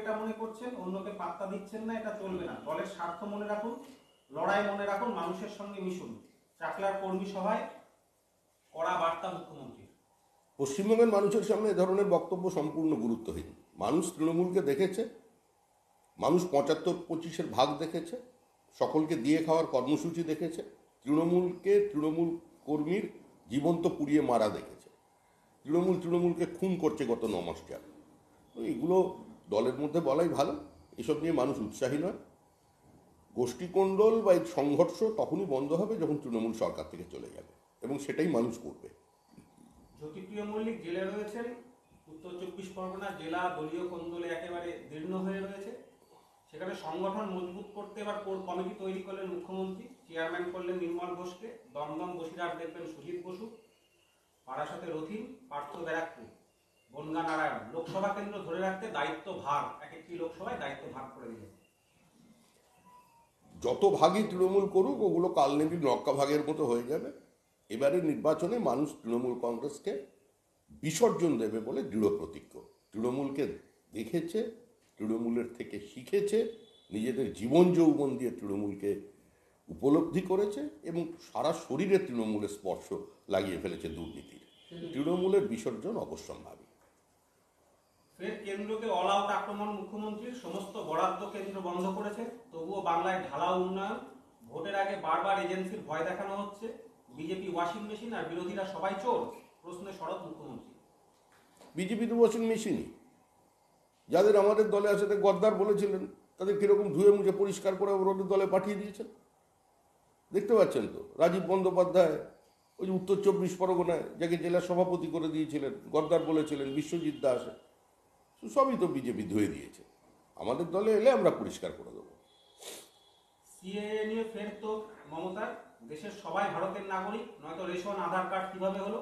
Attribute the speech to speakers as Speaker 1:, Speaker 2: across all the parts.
Speaker 1: এটা মনে করছেন, অন্যকে পাত্তা দিচ্ছেন না, এটা চলবে না। দলের স্বার্থ মনে রাখুন, লড়াই মনে রাখুন, মানুষের সঙ্গে মিশুন। চাকলার কর্মী সভায় কড়া বার্তা মুখ্যমন্ত্রী।
Speaker 2: পশ্চিমবঙ্গের মানুষের সামনে এ ধরনের বক্তব্য সম্পূর্ণ গুরুত্বহীন। মানুষ তৃণমূলকে দেখেছে, মানুষ 75-25-এর ভাগ দেখেছে, সকলকে দিয়ে খাওয়ার কর্মসূচি দেখেছে, তৃণমূলকে তৃণমূল কর্মীর জীবন্ত পুড়িয়ে মারা দেখেছে, তৃণমূলকে খুন করছে গত 9 মাস যাবে। তো এগুলো দলের মধ্যে বলাই ভালো। এসব নিয়ে মানুষ উৎসাহী নয়। গোষ্ঠীকোণ্ডল বা এই সংঘর্ষ তখনই বন্ধ হবে যখন তৃণমূল সরকার থেকে চলে যাবে, এবং সেটাই মানুষ করবে।
Speaker 1: জ্যোতিপ্রিয় মল্লিক জেলে রয়েছেন। উত্তর 24 পরগনা জেলা দলীয় কোন্দলে একেবারে দীর্ণ হয়ে রয়েছে। সেখানে সংগঠন মজবুত করতে এবার কোর কমিটি তৈরি করলেন মুখ্যমন্ত্রী। চেয়ারম্যান করলেন নির্মল ঘোষকে। দমদম বসিরহাট দেখবেন সুজিত বসু, বারাসাতে রথিন, পার্থ ব্যারাকপুর, বনগা নারায়ণ। লোকসভা কেন্দ্র ধরে রাখতে দায়িত্ব ভাগ, এক একটি লোকসভায় দায়িত্ব ভাগ করে দিলেন।
Speaker 2: যত ভাগই তৃণমূল করুক, ওগুলো কালনেবী নক্কা ভাগের মতো হয়ে যাবে। এবারে নির্বাচনে মানুষ তৃণমূল কংগ্রেসকে বিসর্জন দেবে বলে দৃঢ় প্রতিজ্ঞ। তৃণমূলকে দেখেছে, তৃণমূলের থেকে শিখেছে, নিজেদের জীবন যৌবন দিয়ে তৃণমূলকে উপলব্ধি করেছে, এবং সারা শরীরে তৃণমূলের স্পর্শ লাগিয়ে ফেলেছে দুর্নীতির। তৃণমূলের বিসর্জন অবশ্যম্ভাবী।
Speaker 1: ফের কেন্দ্রকে অল আউট আক্রমণ মুখ্যমন্ত্রীর। সমস্ত বরাদ্দ কেন্দ্র বন্ধ করেছে, তবুও বাংলায় ঢালাও উন্নয়ন। ভোটের আগে বারবার এজেন্সির ভয় দেখানো হচ্ছে। বিজেপি ওয়াশিং মেশিন আর বিরোধীরা সবাই চোর, প্রশ্নে সরব মুখ্যমন্ত্রী।
Speaker 2: বিজেপি তো ওয়াশিং মেশিনই। যাদের আমাদের দলে আছে গদ্দার বলেছিলেন, তাদের কিরকম ধুয়ে মুছে পরিষ্কার করে ওদের দলে পাঠিয়ে দিয়েছেন। দেখতে পাচ্ছেন তো, রাজীব বন্দ্যোপাধ্যায় ওই যে উত্তর 24 পরগনায় যাকে জেলা সভাপতি করে দিয়েছিলেন, গদ্দার বলেছিলেন, বিশ্বজিৎ দাস, সবই তো বিজেপি ধুয়ে দিয়েছে। আমাদের দলে এলে আমরা পরিষ্কার করে দেবো।
Speaker 1: সিএএ নিয়ে ফের তো মমতার, দেশের সবাই ভারতের নাগরিক, নয়তো রেশন আধার কার্ড কিভাবে হলো।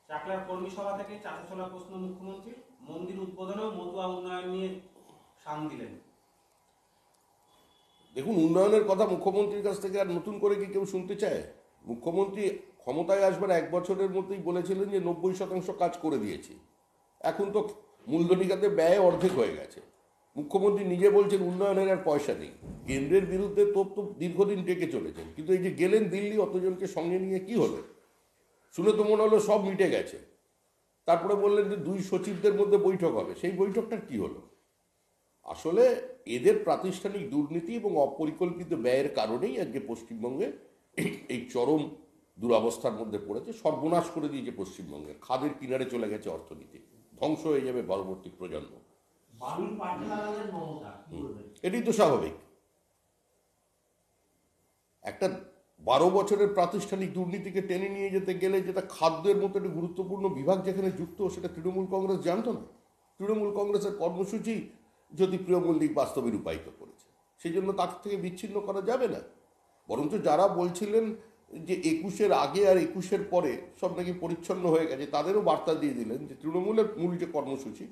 Speaker 1: চাকলার কর্মী সভা থেকে চাচাছোলা প্রশ্ন মুখ্যমন্ত্রী। মন্দির উদ্বোধনেও মতুয়া উন্নয়ন নিয়ে শান দিলেন।
Speaker 2: দেখুন, উন্নয়নের কথা মুখ্যমন্ত্রীর কাছ থেকে আর নতুন করে কি কেউ শুনতে চায়? মুখ্যমন্ত্রী ক্ষমতায় আসবার 1 বছরের মধ্যেই বলেছিলেন যে 90% কাজ করে দিয়েছি। এখন তো মূলধনী খাতে ব্যয় অর্ধেক হয়ে গেছে। মুখ্যমন্ত্রী নিজে বলছেন উন্নয়নের আর পয়সা নেই। কেন্দ্রের বিরুদ্ধে তো দীর্ঘদিন টেকে চলেছেন, কিন্তু এই যে গেলেন দিল্লি, অতজনকে সঙ্গে নিয়ে কি হলো? শুনে তো মনে হলো সব মিটে গেছে। তারপরে বললেন যে 2 সচিবদের মধ্যে বৈঠক হবে। সেই বৈঠকটার কি হলো? আসলে এদের প্রাতিষ্ঠানিক দুর্নীতি এবং অপরিকল্পিত ব্যয়ের কারণেই আজকে পশ্চিমবঙ্গে এই চরম দুরবস্থার মধ্যে পড়েছে। সর্বনাশ করে দিয়েছে পশ্চিমবঙ্গের। খাদের কিনারে চলে গেছে অর্থনীতি, ধ্বংস হয়ে যাবে পরবর্তী প্রজন্ম। এটাই তো স্বাভাবিক। একটা 12 বছরের প্রাতিষ্ঠানিক দুর্নীতিকে টেনে নিয়ে যেতে গেলে, যেটা খাদ্যের মতো একটা গুরুত্বপূর্ণ বিভাগ যেখানে যুক্ত, সেটা তৃণমূল কংগ্রেস জানতো না। তৃণমূল কংগ্রেসের কর্মসূচি জ্যোতিপ্রিয় মল্লিক বাস্তবে রূপায়িত করেছে। সেই জন্য তার থেকে বিচ্ছিন্ন করা যাবে না। বরঞ্চ যারা বলছিলেন যে 21-এর আগে আর 21-এর পরে সব নাকি পরিচ্ছন্ন হয়ে গেছে, তাদেরও বার্তা দিয়ে দিলেন যে তৃণমূলের মূল যে কর্মসূচি,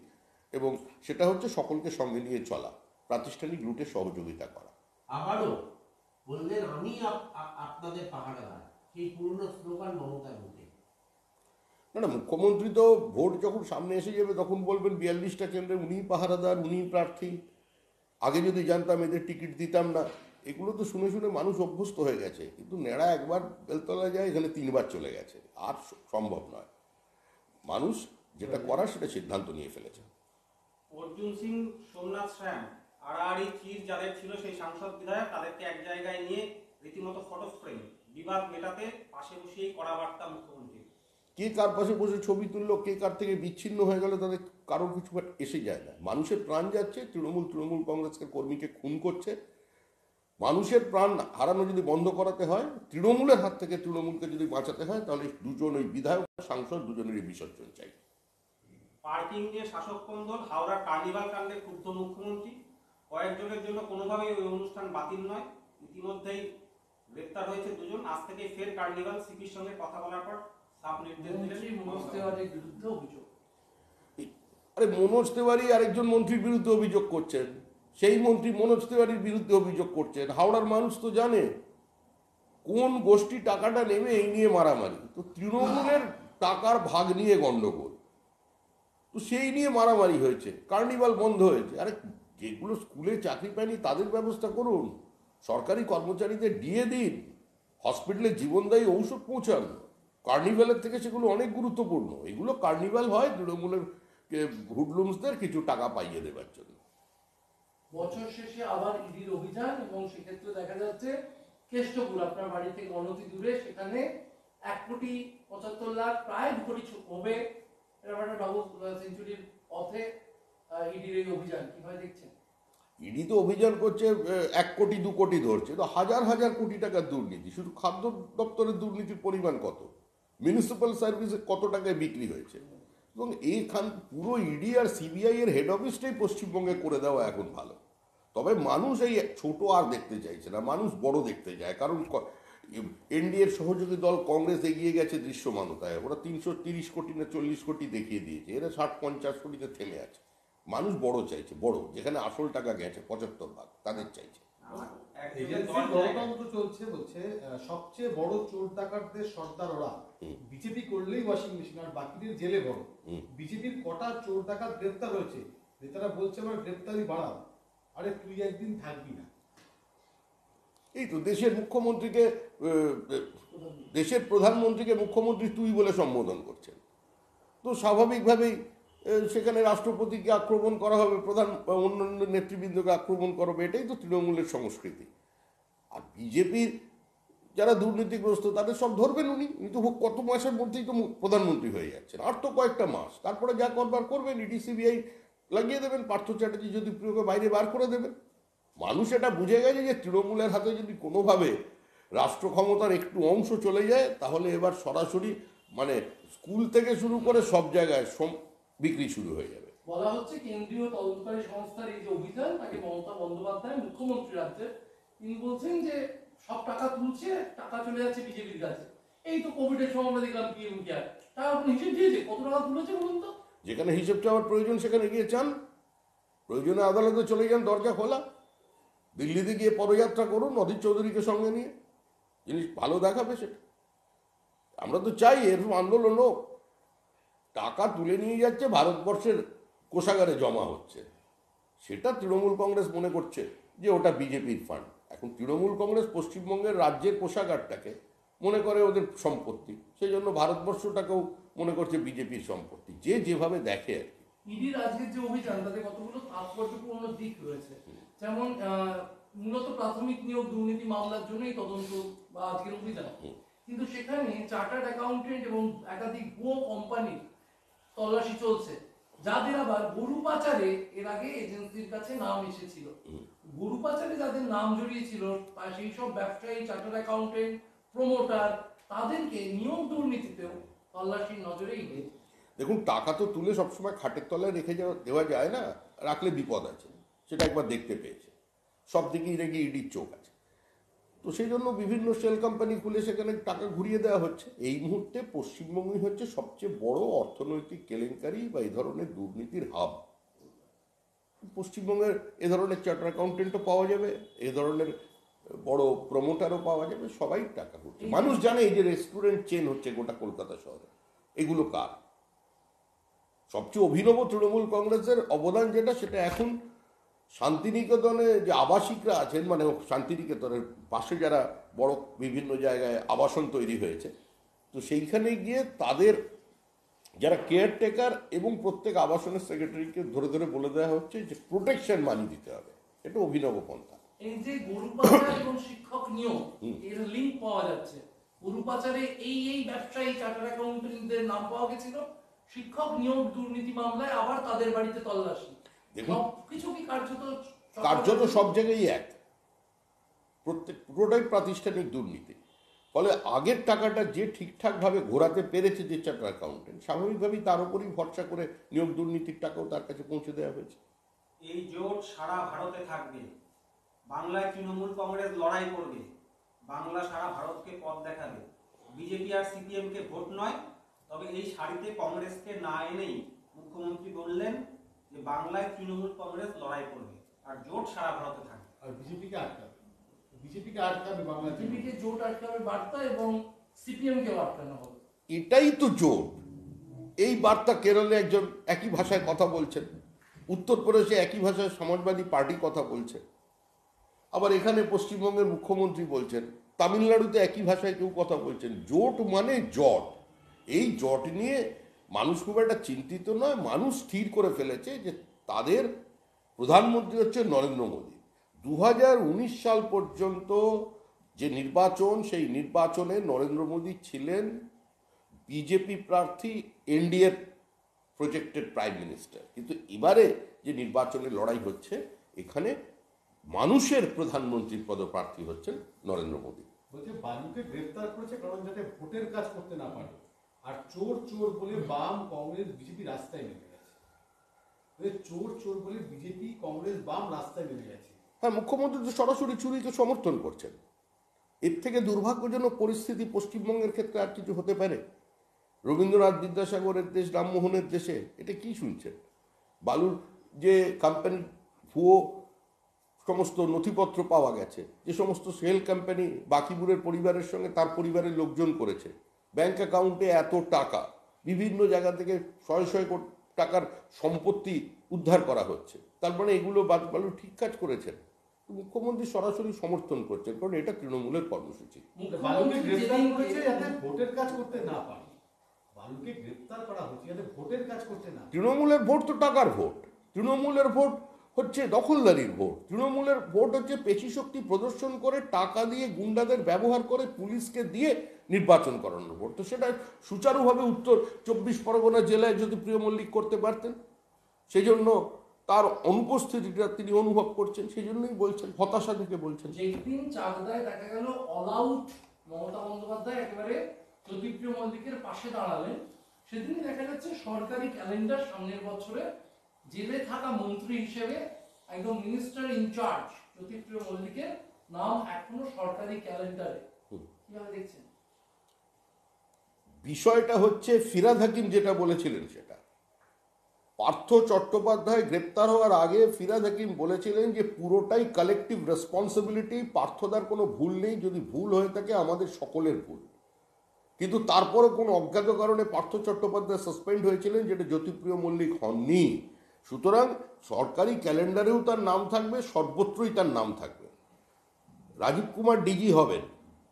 Speaker 2: এবং সেটা হচ্ছে সকলকে সঙ্গে নিয়ে চলা, প্রাতিষ্ঠানিক রুটে সহযোগিতা করা।
Speaker 3: আবারও বললেন আমি আপনাদের পাহারাদার, সেই পুরনো স্লোগান মমতার মুখে।
Speaker 2: না, মুখ্যমন্ত্রী তো ভোট যখন সামনে এসে যাবে তখন বলবেন 42টা কেন্দ্রে উনিই পাহারাদার, উনিই প্রার্থী। আগে যদি জানতাম এদের টিকিট দিতাম না। এগুলো তো শুনে শুনে মানুষ অভ্যস্ত হয়ে গেছে। কিন্তু নেড়া একবার বেলতলা যায়, এখানে 3 বার চলে গেছে, আর সম্ভব নয়। মানুষ যেটা করার সেটা সিদ্ধান্ত নিয়ে ফেলেছে।
Speaker 1: অর্জুন সিং, সোমনাথ শ্যাম, আড়াআড়ি চির যাদের ছিল সেই সাংসদ বিধায়ক, তাদেরকে এক জায়গায় নিয়ে রীতিমতো ফটো ফ্রেম। বিবাদ মেটাতে পাশে বসিয়েই কড়া বার্তা মুখ্যমন্ত্রী।
Speaker 2: কে কার পাশে বসে ছবি তুললো, কে কার থেকে বিচ্ছিন্ন হয়ে গেল, তাদের কারোর কিছু এসে যায় না। মানুষের প্রাণ যাচ্ছে, তৃণমূল কংগ্রেসের কর্মীকে খুন করছে। মানুষের প্রাণ হারানো যদি বন্ধ করাতে হয়, তৃণমূলের হাত থেকে তৃণমূলকে যদি বাঁচাতে হয়, তাহলে দুজন ওই বিধায়ক সাংসদ দুজনেরই বিসর্জন চাই।
Speaker 1: পার্কিং নিয়ে শাসক কোন্দল। হাওড়ার কার্নিভাল কাণ্ডে ক্ষুব্ধ মুখ্যমন্ত্রী। কয়েকজনের জন্য কোনোভাবেই ওই অনুষ্ঠান বাতিল নয়। ইতিমধ্যেই গ্রেপ্তার হয়েছে 2 জন। আজ থেকে ফের কার্নিভাল। সিপির সঙ্গে কথা বলার পর সাফ নির্দেশ দিলেন
Speaker 3: মনোজ তেওয়ারির বিরুদ্ধে অভিযোগ।
Speaker 2: আরে মনোজ তেওয়ারি আরেকজন মন্ত্রীর বিরুদ্ধে অভিযোগ করছেন, সেই মন্ত্রী মনোজ তেওয়ারির বিরুদ্ধে অভিযোগ করছেন। হাওড়ার মানুষ তো জানে কোন গোষ্ঠী টাকাটা নেবে, এই নিয়ে মারামারি। তো তৃণমূলের টাকার ভাগ নিয়ে গন্ডগোল, তো সেই নিয়ে মারামারি হয়েছে, কার্নিভাল বন্ধ হয়েছে। আরে যেগুলো স্কুলে চাকরি পায়নি তাদের ব্যবস্থা করুন, সরকারি কর্মচারীদের দিয়ে দিন, হসপিটালে জীবনদায়ী ঔষধ পৌঁছান। কার্নিভালের থেকে সেগুলো অনেক গুরুত্বপূর্ণ। এগুলো কার্নিভাল হয় তৃণমূলের হুডলুমসদের কিছু টাকা পাইয়ে দেওয়ার জন্য।
Speaker 4: বছর শেষে আবার ইডির অভিযান, এবং সেক্ষেত্রে দেখা যাচ্ছে কেষ্টপুর আপনার বাড়ি থেকে অনতি দূরে, সেখানে 1,75,00,000 প্রায় 2 কোটি হবে, এরকম একটা ডাবল সেঞ্চুরির পথে ইডির এই অভিযান কিভাবে দেখছেন?
Speaker 2: ইডি তো অভিযান করছে 1 কোটি 2 কোটি ধরছে, তো হাজার হাজার কোটি টাকার দুর্নীতি। শুধু খাদ্য দপ্তরের দুর্নীতির পরিমাণ কত, মিউনিসিপ্যাল সার্ভিসে কত টাকায় বিক্রি হয়েছে। এবং এইখান পুরো ইডি আর সিবিআই এর হেড অফিসটাই পশ্চিমবঙ্গে করে দেওয়া এখন ভালো। তবে মানুষ এই ছোট আর দেখতে চাইছে না, মানুষ বড় দেখতে চায়। কারণ এনডিএর সহযোগী দল কংগ্রেস এগিয়ে গেছে দৃশ্যমানতায়, ওরা 330 কোটি না 40 কোটি দেখিয়ে দিয়েছে, এরা 60-50 কোটিতে থেমে আছে। মানুষ বড় চাইছে, বড়, যেখানে আসল টাকা গেছে 75% তাদের চাইছে।
Speaker 5: এজেন্সি গণতন্ত্র চলছে বলছে, সবচেয়ে বড় চোর ডাকাতদের সর্দার ওরা, বিজেপি করলেই ওয়াশিং মেশিন, আর বাকিদের জেলে বড়। বিজেপির কটা চোর ডাকাত গ্রেপ্তার হয়েছে, নেতারা বলছে আমরা গ্রেপ্তারি বাড়াও, আরে তুই একদিন থাকবি না।
Speaker 2: এই তো দেশের মুখ্যমন্ত্রীকে, দেশের প্রধানমন্ত্রীকে মুখ্যমন্ত্রী তুই বলে সম্বোধন করছেন, তো স্বাভাবিকভাবেই সেখানে রাষ্ট্রপতিকে আক্রমণ করা হবে, অন্যান্য নেতৃবৃন্দকে আক্রমণ করা হবে। এটাই তো তৃণমূলের সংস্কৃতি। আর বিজেপির যারা দুর্নীতিগ্রস্ত তাদের সব ধরবেন উনি তো কত মাসের মধ্যেই তো প্রধানমন্ত্রী হয়ে যাচ্ছেন, আর তো কয়েকটা মাস, তারপরে যা করবার করবেন, ইডি সিবিআই লাগিয়ে দেবেন, পার্থ চ্যাটার্জি যদি প্রিয়কে বাইরে বার করে দেবেন। মানুষ এটা বুঝে গেছে যে তৃণমূলের হাতে যদি কোনোভাবে রাষ্ট্র ক্ষমতার একটু অংশ চলে যায়, তাহলে এবার সরাসরি মানে স্কুল থেকে শুরু করে সব জায়গায় বিক্রি শুরু হয়ে যাবে।
Speaker 4: বলা হচ্ছে কেন্দ্রীয় তদন্তকারী সংস্থার এই যে অভিযান, তাকে মমতা বন্দ্যোপাধ্যায় মুখ্যমন্ত্রী রাজ্যের, তিনি বলছেন যে সব টাকা তুলছে, টাকা চলে যাচ্ছে বিজেপির কাছে। এই তো কোভিডের সময় আমরা দেখলাম পিএম কেয়ার, তার আপনি হিসেব দিয়েছে কত টাকা তুলেছে বলুন তো?
Speaker 2: যেখানে হিসেব চাওয়ার প্রয়োজন সেখানে গিয়ে চান, প্রয়োজনে আদালতে চলে যান, দরজা খোলা। দিল্লিতে গিয়ে পদযাত্রা করুন অধীর চৌধুরীকে সঙ্গে নিয়ে, জিনিস ভালো দেখাবে সেটা। আমরা তো চাই এরকম আন্দোলন হোক। টাকা তুলে নিয়ে যাচ্ছে, ভারতবর্ষের কোষাগারে জমা হচ্ছে, সেটা তৃণমূল কংগ্রেস মনে করছে যে ওটা বিজেপির ফান্ড। এখন তৃণমূল কংগ্রেস পশ্চিমবঙ্গের রাজ্যের কোষাগারটাকে মনে করে ওদের সম্পত্তি, সেই জন্য ভারতবর্ষটাকেও মনে করছে বিজেপির সম্পত্তি, যে যেভাবে দেখে আর কি।
Speaker 4: ইডির আজকের যে অভিযান, তাতে কতগুলো তাৎপর্যপূর্ণ দিক রয়েছে। যেমন মূলত প্রাথমিক নিয়োগ দুর্নীতি মামলার জন্যই তদন্ত বা আজকের অভিযান, কিন্তু সেখানে চার্টার্ড অ্যাকাউন্টেন্ট এবং একাধিক ভুয়ো কোম্পানির তল্লাশি চলছে, যাদের আবার গরু পাচারে এর আগে এজেন্সির কাছে নাম এসেছিল। গরু পাচারে যাদের নাম জড়িয়েছিল সেই সব ব্যবসায়ী, চার্টার্ড অ্যাকাউন্টেন্ট, প্রমোটার, তাদেরকে নিয়োগ দুর্নীতিতেও তল্লাশির নজরেই নেই।
Speaker 2: দেখুন, টাকা তো তুলে সবসময় খাটের তলায় রেখে দেওয়া যায় না, রাখলে বিপদ আছে, সেটা একবার দেখতে পেয়েছে। সব দিকেই নাকি ইডির চোখ আছে, তো সেই জন্য বিভিন্ন সেল কোম্পানি খুলে সেখানে টাকা ঘুরিয়ে দেওয়া হচ্ছে। এই মুহূর্তে পশ্চিমবঙ্গই হচ্ছে সবচেয়ে বড় অর্থনৈতিক কেলেঙ্কারি বা এই ধরনের দুর্নীতির হাব। পশ্চিমবঙ্গের এ ধরনের চার্টার অ্যাকাউন্টেন্টও পাওয়া যাবে, এ ধরনের বড় প্রমোটারও পাওয়া যাবে, সবাই টাকা ঘুরছে। মানুষ জানে এই যে রেস্টুরেন্ট চেন হচ্ছে গোটা কলকাতা শহরে, এগুলো কার। সবচেয়ে অভিনব তৃণমূল কংগ্রেসের অবদান যেটা, সেটা এখন শান্তিনিকেতনে যে আবাসিকরা আছেন, মানে শান্তিনিকেতনের পাশে যারা বড় বিভিন্ন জায়গায় আবাসন তৈরি হয়েছে, তো সেইখানে গিয়ে তাদের যারা কেয়ারটেকার এবং প্রত্যেক আবাসনের সেক্রেটারিকে ধরে ধরে বলে দেওয়া হচ্ছে যে প্রোটেকশন মানি দিতে হবে। এটা অভিনব পন্থা।
Speaker 4: এই যে গরু পাচার এবং শিক্ষক নিয়োগ, এর লিঙ্ক পাওয়া যাচ্ছে। গরু পাচারে এই ব্যবসায়ী চার্টার্ড অ্যাকাউন্টেন্টদের নাম পাওয়া গেছিল, শিক্ষক নিয়োগ দুর্নীতি মামলায় আবার তাদের বাড়িতে তল্লাশি। সবকিছু কি কার্যত
Speaker 2: সব জায়গায় এক, পুরোটাই প্রাতিষ্ঠানিক দুর্নীতি। ফলে আগের টাকাটা যে ঠিকঠাকভাবে ঘোরাতে পেরেছে যে চার্টার অ্যাকাউন্টেন্ট, স্বাভাবিকভাবেই তার উপরই ভরসা করে নিয়োগ দুর্নীতির টাকাও তার কাছে পৌঁছে দেওয়া হয়েছে।
Speaker 1: এই জোট সারা ভারতে থাকবে, বাংলায় তৃণমূল কংগ্রেস লড়াই করবে, বাংলা সারা ভারতকে পথ দেখাবে। বিজেপি আর সিপিএম কে ভোট নয়, তবে এই সারিতে কংগ্রেসকে না এনেই মুখ্যমন্ত্রী বললেন যে বাংলায় তৃণমূল কংগ্রেস লড়াই করবে আর জোট সারা ভারতে থাকবে।
Speaker 5: আর বিজেপিকে আটকাবে বাংলা,
Speaker 4: বিজেপিকে জোট আটকাবে বার্তা, এবং সিপিএম কে আটকানো হবে।
Speaker 2: এটাই তো জোট। এই বার্তা কেরলে একজন একই ভাষায় কথা বলছেন, উত্তরপ্রদেশে একই ভাষায় সমাজবাদী পার্টি কথা বলছে, আবার এখানে পশ্চিমবঙ্গের মুখ্যমন্ত্রী বলছেন, তামিলনাড়ুতে একই ভাষায় কেউ কথা বলছেন। জোট মানে জট। এই জট নিয়ে মানুষ খুব একটা চিন্তিত নয়। মানুষ স্থির করে ফেলেছে যে তাদের প্রধানমন্ত্রী হচ্ছে নরেন্দ্র মোদী। 2019 সাল পর্যন্ত যে নির্বাচন, সেই নির্বাচনে নরেন্দ্র মোদী ছিলেন বিজেপি প্রার্থী, এনডিএর প্রজেক্টেড প্রাইম মিনিস্টার। কিন্তু এবারে যে নির্বাচনের লড়াই হচ্ছে, এখানে মানুষের প্রধানমন্ত্রীর পদপ্রার্থী হচ্ছেন নরেন্দ্র মোদী।
Speaker 5: বলছে বালুকে গ্রেফতার করেছে কারণ যাতে ভোটের কাজ করতে না পারে, আর চোর চোর বলে বাম কংগ্রেস বিজেপি রাস্তায় নেমে গেছে। চোর চোর বলে বিজেপি কংগ্রেস বাম রাস্তায় নেমে গেছে।
Speaker 2: হ্যাঁ, মুখ্যমন্ত্রী তো সরাসরি চুরিকে সমর্থন করছেন। এর থেকে দুর্ভাগ্যজনক পরিস্থিতি পশ্চিমবঙ্গের ক্ষেত্রে আর কিছু হতে পারে? রবীন্দ্রনাথ, বিদ্যাসাগরের দেশ, রামমোহনের দেশে এটা কি শুনছেন? বালুর যে কোম্পানি ভুয়ো সমস্ত নথিপত্র পাওয়া গেছে, যে সমস্ত সেল কোম্পানি বাকিবুরের পরিবারের সঙ্গে তার পরিবারের লোকজন করেছে, ব্যাংক অ্যাকাউন্টে এত টাকা, বিভিন্ন জায়গা থেকে শয়ে শয়ে কোটি টাকার সম্পত্তি উদ্ধার করা হচ্ছে, তার মানে এগুলো বালু ঠিক কাজ করেছেন। মুখ্যমন্ত্রী সরাসরি সমর্থন করছেন, কারণ এটা তৃণমূলের কর্মসূচি।
Speaker 5: বালুকে গ্রেফতার করেছে যাতে ভোটের কাজ করতে না পারে। বালুকে গ্রেফতার করা হচ্ছে যাতে ভোটের কাজ করতে না।
Speaker 2: তৃণমূলের ভোট তো টাকার ভোট। তৃণমূলের ভোট হচ্ছে দখলদারির ভোট। তৃণমূলের ভোট হচ্ছে পেশিশক্তি প্রদর্শন করে, টাকা দিয়ে, গুন্ডাদের ব্যবহার করে, পুলিশকে দিয়ে নির্বাচন করানোর ভোট। তো সেটা সুচারুভাবে উত্তর 24 পরগনা জেলায় যদি প্রিয় মল্লিক করতে পারতেন, সেই জন্য তার অনুপস্থিতিটা তিনি অনুভব করছেন, সেই জন্যই বলছেন, হতাশা থেকে বলছেন।
Speaker 4: যেদিন চাকদায় দেখা গেল অল আউট মমতা বন্দ্যোপাধ্যায় একেবারে জ্যোতিপ্রিয় মল্লিকের পাশে দাঁড়ালেন, সেদিনই দেখা যাচ্ছে সরকারি ক্যালেন্ডার সামনের বছরে জেলে থাকা মন্ত্রী হিসেবে একদম মিনিস্টার ইনচার্জ জ্যোতিপ্রিয় মল্লিকের নাম এখনো সরকারি ক্যালেন্ডারে। কিভাবে দেখছেন
Speaker 2: বিষয়টা? হচ্ছে ফিরহাদ হাকিম যেটা বলেছিলেন সেটা। পার্থ চট্টোপাধ্যায় গ্রেপ্তার হওয়ার আগে ফিরহাদ হাকিম বলেছিলেন যে পুরোটাই কালেকটিভ রেসপন্সিবিলিটি, পার্থদার কোনো ভুল নেই, যদি ভুল হয়ে থাকে আমাদের সকলের ভুল। কিন্তু তারপরে কোনো অজ্ঞাত কারণে পার্থ চট্টোপাধ্যায় সাসপেন্ড হয়েছিলেন, যেটা জ্যোতিপ্রিয় মল্লিক হননি। সুতরাং সরকারি ক্যালেন্ডারেও তার নাম থাকবে, সর্বত্রই তার নাম থাকবে। রাজীব কুমার ডিজি হবেন,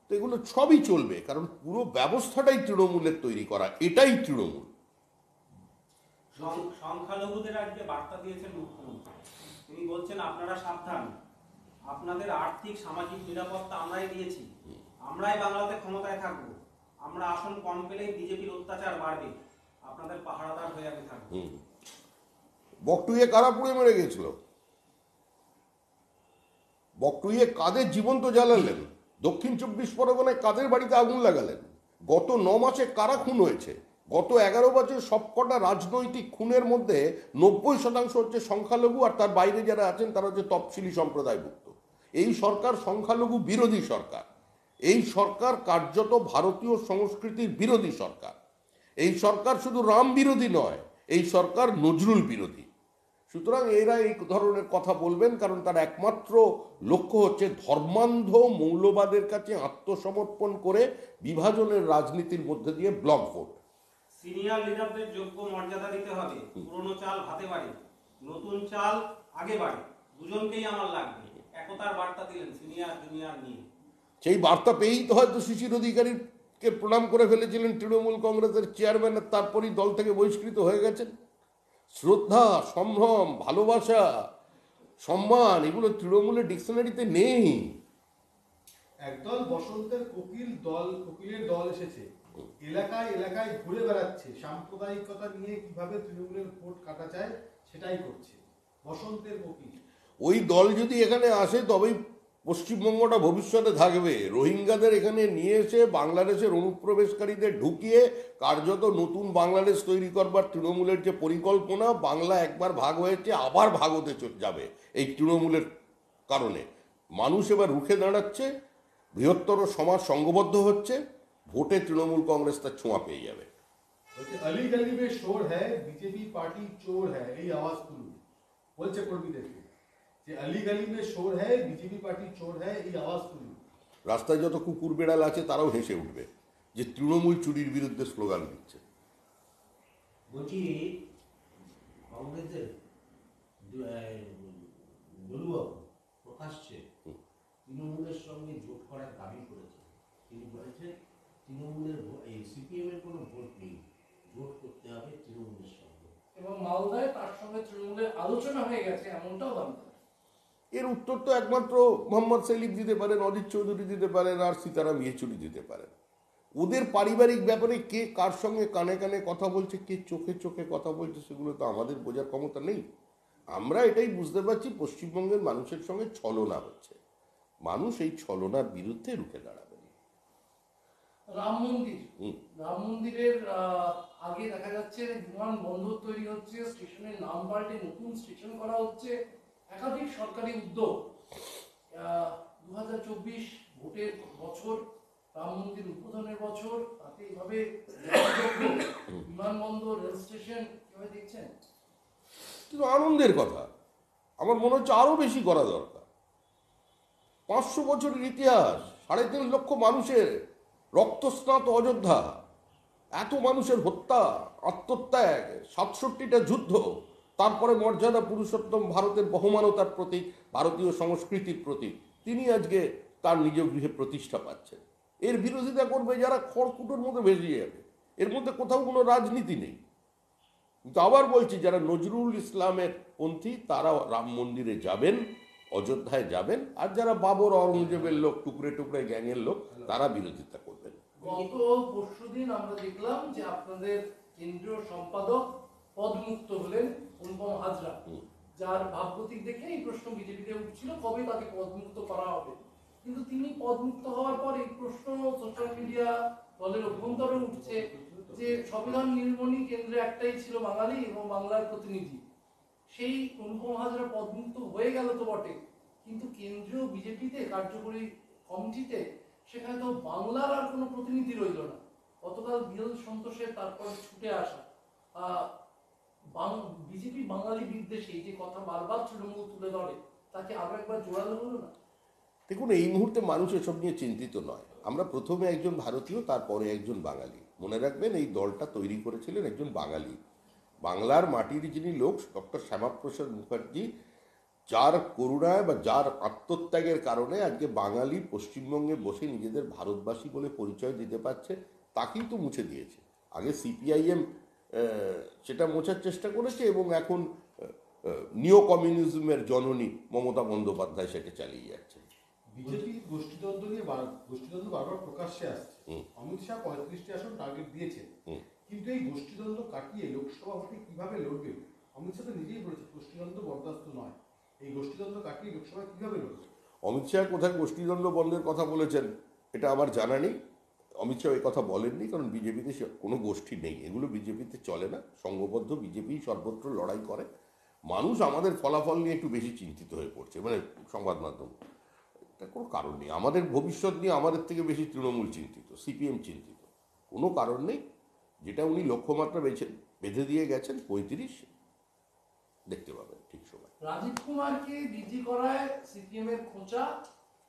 Speaker 2: তো এগুলো সবই চলবে, কারণ পুরো ব্যবস্থাটাই তৃণমূলের তৈরি করা, এটাই তৃণমূল।
Speaker 1: সংখ্যালঘুদের আজকে বার্তা দিয়েছেন মুখ্যমন্ত্রী। তিনি বলছেন, আপনারা সাবধান, আপনাদের আর্থিক সামাজিক নিরাপত্তা আমরাই দিয়েছি, আমরাই বাংলাতে ক্ষমতায় থাকবো, আমরা আসন কম পেলেই বিজেপির অত্যাচার বাড়বে, আপনাদের পাহারাদার হয়ে আমি থাকবো।
Speaker 2: বকটুইয়ে কারা পুড়ে মেরে গেছিল? বকটুইয়ে কাদের জীবন্ত জ্বালালেন? দক্ষিণ 24 পরগনায় কাদের বাড়িতে আগুন লাগালেন? গত 9 মাসে কারা খুন হয়েছে? গত 11 বছর সবকটা রাজনৈতিক খুনের মধ্যে 90% হচ্ছে সংখ্যালঘু, আর তার বাইরে যারা আছেন তারা হচ্ছে তফসিলি সম্প্রদায়ভুক্ত। এই সরকার সংখ্যালঘু বিরোধী সরকার। এই সরকার কার্যত ভারতীয় সংস্কৃতির বিরোধী সরকার। এই সরকার শুধু রাম বিরোধী নয়, এই সরকার নজরুল বিরোধী। সুতরাং এরা এই ধরনের কথা বলবেন, কারণ তার একমাত্র লক্ষ্য হচ্ছে ধর্মান্ধ মৌলবাদের কাছে আত্মসমর্পণ করে বিভাজনের রাজনীতির মধ্যে দিয়ে ব্লক ভোট।
Speaker 1: সিনিয়র লিডারদের যোগ্য মর্যাদা দিতে হবে। পুরনো চাল ভাতে বাড়ে, নতুন চাল আগে বাড়ে, দুজনকেই আমার লাগবে, একতার বার্তা দিলেন সিনিয়র জুনিয়র নিয়ে।
Speaker 2: সেই বার্তা পেয়েই তো হয়তো শিশির অধিকারীকে প্রণাম করে ফেলেছিলেন তৃণমূল কংগ্রেসের চেয়ারম্যান, তারপরই দল থেকে বহিষ্কৃত হয়ে গেছেন। শ্রদ্ধা, সম্ভ্রম, ভালোবাসা, সম্মান, এগুলো তৃণমূলের ডিকশনারিতে নেই।
Speaker 5: একদল বসন্তের কোকিলের দল এসেছে, এলাকায় এলাকায় ঘুরে বেড়াচ্ছে, সাম্প্রদায়িকতা নিয়ে কিভাবে তৃণমূলের ভোট কাটা যায় সেটাই করছে। বসন্তের কোকিল
Speaker 2: ওই দল যদি এখানে আসে তবেই পশ্চিমবঙ্গটা ভবিষ্যতে থাকবে। রোহিঙ্গাদের এখানে নিয়ে এসে বাংলাদেশের অনুপ্রবেশকারীদের ঢুকিয়ে কার্যত নতুন বাংলাদেশ তৈরি করবার তৃণমূলের যে পরিকল্পনা, বাংলা একবার ভাগ হয়েছে, আবার ভাগ হতে যাবে এই তৃণমূলের কারণে। মানুষ এবার রুখে দাঁড়াচ্ছে, বৃহত্তর সমাজ সংঘবদ্ধ হচ্ছে, ভোটে তৃণমূল কংগ্রেস তার ছোঁয়া পেয়ে যাবে।
Speaker 5: अली गली में शोर है, बीजेपी पार्टी चोर है, এই আওয়াজ তুলুন বলছে কর্মীদেরকে যে अली गली में शोर है, बीजेपी पार्टी चोर है, এই আওয়াজ তুলুন।
Speaker 2: রাস্তায় যত কুকুর বেড়াল আছে তারাও হেসে উঠবে যে তৃণমূল চুরির বিরুদ্ধে স্লোগান দিচ্ছে।
Speaker 3: বলছি কংগ্রেসের দলুবাবু প্রকাশ্যে তৃণমূলের সঙ্গে জোট করার দাবি করেছেন। তিনি বলেছেন তৃণমূলের এই সিপিএম এর কোনো ভোট নেই, জোট করতে হবে তৃণমূলের সঙ্গে।
Speaker 4: এবং মালদায় তার সঙ্গে তৃণমূলের আলোচনা হয়ে গেছে এমনটাও দাবি করে।
Speaker 2: এর উত্তর তো একমাত্র মোহাম্মদ সেলিম দিতে পারেন, অজিত চৌধুরী দিতে পারেন, আর সীতারাম ইয়েচুরি দিতে পারেন। ওদের পারিবারিক ব্যাপারে কে কার সঙ্গে কানে কানে কথা বলছে, কে চোখে চোখে কথা বলছে, সেগুলো তো আমাদের বোঝার ক্ষমতা নেই। আমরা এটাই বুঝতে পারছি পশ্চিমবঙ্গের মানুষের সঙ্গে ছলনা হচ্ছে, মানুষ এই ছলনার বিরুদ্ধে রুখে দাঁড়াবেন।
Speaker 4: রাম মন্দিরের আগে দেখা যাচ্ছে বিমান বন্দর তৈরি হচ্ছে, স্টেশনের নাম পাল্টে নতুন স্টেশন করা হচ্ছে, একাধিক সরকারি উদ্যোগ। 2024 ভোটের বছর, রাম মন্দির উদ্বোধনের বছর, তাতে এইভাবে বিমানবন্দর, রেল স্টেশন কিভাবে দেখছেন?
Speaker 2: কিন্তু আনন্দের কথা, আমার মনে হচ্ছে আরো বেশি করা দরকার। 500 বছরের ইতিহাস, 3.5 লক্ষ মানুষের রক্তস্নাত অযোধ্যা, এত মানুষের হত্যা, আত্মত্যাগ, 67টা যুদ্ধ, তারপরে মর্যাদা পুরুষোত্তম ভারতের বহমানতার প্রতীক, ভারতীয় সংস্কৃতির প্রতীক, তিনি আজকে তার নিজ গৃহে প্রতিষ্ঠা পাচ্ছেন। এর বিরোধিতা করবে যারা খড়কুটোর মধ্যে ভেসে যাবে, এর মধ্যে কোথাও কোনো রাজনীতি নেই। কিন্তু আবার বলছি, যারা নজরুল ইসলামের পন্থী তারা রাম মন্দিরে যাবেন, অযোধ্যায় যাবেন, আর যারা বাবর অরঙ্গজেবের লোক, টুকরে টুকরে গ্যাংয়ের লোক, তারা বিরোধিতা করবেন।
Speaker 4: গত পরশুদিন আমরা দেখলাম যে আপনাদের কেন্দ্রীয় সম্পাদক পদমুক্ত হলেন অনুপম হাজরা, যার ভাবগতিক দেখে এই প্রশ্ন বিজেপিতে উঠছিল কবে তাকে পদমুক্ত করা হবে। কিন্তু তিনি পদমুক্ত হওয়ার পর এই প্রশ্ন সোশ্যাল মিডিয়া, দলের অভ্যন্তরে উঠছে যে সংবিধান নির্মণী কেন্দ্রে একটাই ছিল বাঙালি এবং বাংলার প্রতিনিধি। সেই অনুপম হাজরা পদমুক্ত হয়ে গেল তো বটে, কিন্তু কেন্দ্রীয় বিজেপিতে কার্যকরী কমিটিতে সেখানে তো বাংলার আর কোনো প্রতিনিধি রইল না। গতকাল বিএল সন্তোষের তারপর ছুটে আসা, বিজেপি বাঙালি বিদ্বেষী যে কথা বারবার তৃণমূল তুলে ধরে, তাকে আরো একবার জোরালো হলো না?
Speaker 2: দেখুন, এই মুহূর্তে মানুষ এসব নিয়ে চিন্তিত নয়। আমরা প্রথমে একজন ভারতীয়, তারপরে একজন বাঙালি। মনে রাখবেন, এই দলটা তৈরি করেছিলেন একজন বাঙালি, বাংলার মাটির যিনি লোক, ডক্টর শ্যামাপ্রসাদ মুখার্জি, যার করুণায় বা যার আত্মত্যাগের কারণে আজকে বাঙালি পশ্চিমবঙ্গে বসে নিজেদের ভারতবাসী বলে পরিচয় দিতে পারছে, তাকেই তো মুছে দিয়েছে। আগে সিপিআইএম সেটা মোছার চেষ্টা করেছে, এবং এখন নিও কমিউনিজমের জননী মমতা বন্দ্যোপাধ্যায় সেটা চালিয়ে যাচ্ছে।
Speaker 5: বিজেপি গোষ্ঠীদ্বন্দ্ব নিয়ে গোষ্ঠীদ্বন্দ্ব বারবার প্রকাশ্যে আসছে। অমিত শাহ 35টি আসন টার্গেট দিয়েছেন, কিন্তু এই গোষ্ঠীদ্বন্দ্ব কাটিয়ে লোকসভা ভোটে কিভাবে লড়বে? অমিত শাহ তো নিজেই বলেছে গোষ্ঠীদ্বন্দ্ব বরদাস্ত নয়। এই গোষ্ঠীদ্বন্দ্ব কাটিয়ে লোকসভায় কিভাবে লড়বে?
Speaker 2: অমিত শাহ কোথায় গোষ্ঠীদ্বন্দ্ব বন্ধের কথা বলেছেন এটা আমার জানা নেই। অমিত শাহ এই কথা বলেননি, কারণ বিজেপিতে কোনো গোষ্ঠী নেই, এগুলো বিজেপিতে চলে না। সংঘবদ্ধ বিজেপি সর্বত্র লড়াই করে। মানুষ আমাদের ফলাফল নিয়ে একটু বেশি চিন্তিত হয়ে পড়ছে, মানে সংবাদ মাধ্যম। এটা কোনো কারণ নেই। আমাদের ভবিষ্যৎ নিয়ে আমাদের থেকে বেশি তৃণমূল চিন্তিত, সিপিএম চিন্তিত। কোনো কারণ নেই। যেটা উনি লক্ষ্যমাত্রা বেঁধে দিয়ে গেছেন 35, দেখতে পাবেন ঠিক সময়।
Speaker 4: রাজীব কুমারকে ডিজি করায় সিপিএম এর খোঁচা,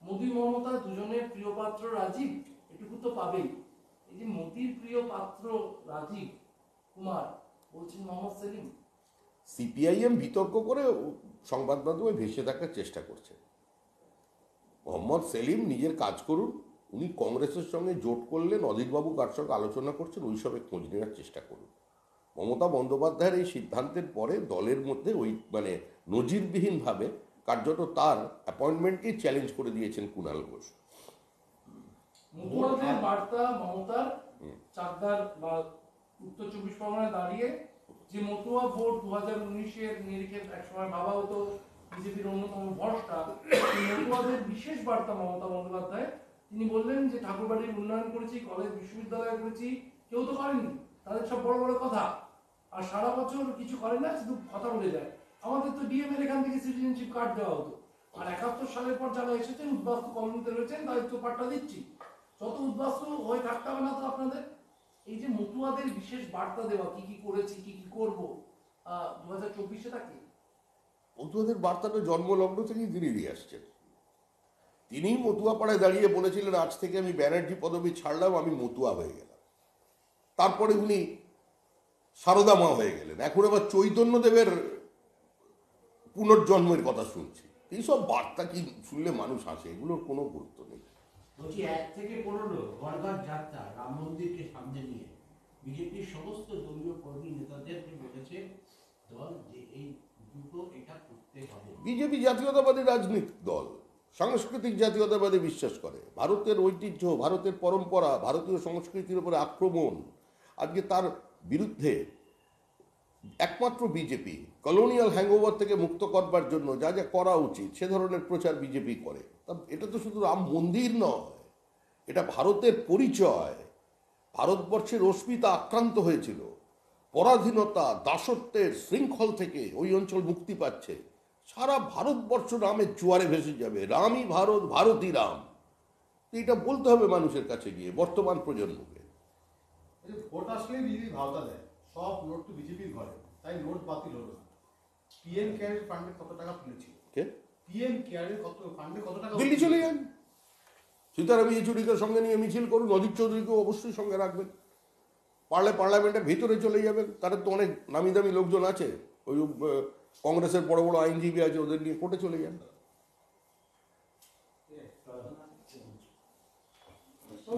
Speaker 4: মোদী মমতা দুজনের প্রিয় পাত্র রাজীব, এটুকু তো পাবেই। এই যে মোদীর প্রিয় পাত্র রাজীব কুমার বলছেন মোহাম্মদ সেলিম,
Speaker 2: সিপিআইএম বিতর্ক করে সংবাদ মাধ্যমে ভেসে থাকার চেষ্টা করছে। মোহাম্মদ সেলিম নিজের কাজ করুন। উনি কংগ্রেসের সঙ্গে জোট করলেন, অজিতবাবু কার সঙ্গে আলোচনা করছেন, ওই সবে খোঁজ নেওয়ার চেষ্টা করুন। মমতা বন্দ্যোপাধ্যায়ের এই সিদ্ধান্তের পরে দলের মধ্যে ওই মানে নজিরবিহীনভাবে কার্যত তার অ্যাপয়েন্টমেন্টকেই চ্যালেঞ্জ করে দিয়েছেন কুণাল ঘোষ।
Speaker 4: মতুয়াদের বার্তা মমতার, চাকদার বা উত্তর 24 পরগনায় দাঁড়িয়ে যে মতুয়া ভোট 2019-এর নিরিখে একসময় ভাবা হতো বিজেপির অন্যতম ভরসা, মতুয়াদের বিশেষ বার্তা মমতা বন্দ্যোপাধ্যায়। তিনি বললেন যে ঠাকুরবাড়ির উন্নয়ন করেছি, কলেজ বিশ্ববিদ্যালয় করেছি, কেউ তো করেনি, তাদের সব বড় বড় কথা, আর সারা বছর কিছু করে না, শুধু কথা বলে যায়। আমাদের তো ডিএম এর এখান থেকে সিটিজেনশিপ কার্ড দেওয়া হতো, আর 71 সালের পর যারা এসেছেন উদ্বাস্তু কলোনিতে রয়েছেন তাদের তো পাট্টা দিচ্ছি। যত উদ্বাস্তু হয়ে থাকতে হবে না তো আপনাদের? এই যে মতুয়াদের বিশেষ বার্তা দেওয়া, কি কি করেছি, কি কি করবো 2024-এ, তা কি?
Speaker 2: মতুয়াদের বার্তাটা জন্মলগ্ন থেকেই তিনি দিয়ে আসছেন। তিনি মতুয়াপাড়ায় দাঁড়িয়ে বলেছিলেন, আজ থেকে আমি ব্যানার্জি পদবি ছাড়লাম, আমি মতুয়া হয়ে গেলাম। তারপরে উনি সারদা মা হয়ে গেলেন, এখন আবার চৈতন্যদেবের পুনর্জন্মের কথা শুনছি। এইসব বার্তা কি শুনলে মানুষ হাসে, এগুলোর কোনো গুরুত্ব নেই।
Speaker 3: বলছি 1 থেকে 15 ঘর ঘর যাত্রা রাম মন্দিরকে সামনে নিয়ে বিজেপির সমস্ত দলীয় কর্মী নেতাদেরকে বলেছে দল যে এই দুটো এটা করতে হবে।
Speaker 2: বিজেপি জাতীয়তাবাদী রাজনৈতিক দল, সাংস্কৃতিক জাতীয়তাবাদে বিশ্বাস করে। ভারতের ঐতিহ্য, ভারতের পরম্পরা, ভারতীয় সংস্কৃতির উপরে আক্রমণ, আজকে তার বিরুদ্ধে একমাত্র বিজেপি কলোনিয়াল হ্যাংওভার থেকে মুক্ত করবার জন্য যা যা করা উচিত সে ধরনের প্রচার বিজেপি করে। এটা তো শুধু রাম মন্দির নয়, এটা ভারতের পরিচয়। ভারতবর্ষের অস্মিতা আক্রান্ত হয়েছিল, পরাধীনতা দাসত্বের শৃঙ্খল থেকে ওই অঞ্চল মুক্তি পাচ্ছে। সারা ভারতবর্ষ রামের জোয়ারে ভেসে যাবে, রামই ভারত, ভারতই রাম। এটা বলতে হবে মানুষের কাছে গিয়ে, বর্তমান প্রজন্মকে।
Speaker 5: এই যে ভোট আসলেই বিজেপি ভাওতা দেয়, সব নোট তো বিজেপির ঘরে, তাই নোট বাতিল হলো না। পিএম কেয়ারের ফান্ডে কত টাকা তুলেছিল?
Speaker 2: কে?
Speaker 5: পিএম কেয়ারের ফান্ডে কত টাকা?
Speaker 2: দিল্লি চলে যান, সীতারাম ইয়েচুরিকে সঙ্গে নিয়ে মিছিল করুন, অজিত চৌধুরীকেও অবশ্যই সঙ্গে রাখবেন, পারলে পার্লামেন্টের ভিতরে চলে যাবেন। তাদের তো অনেক নামি দামি লোকজন আছে, ওই কংগ্রেসের বড় বড় আইনজীবী আছে, ওদের নিয়ে কোর্টে চলে যান।
Speaker 6: So,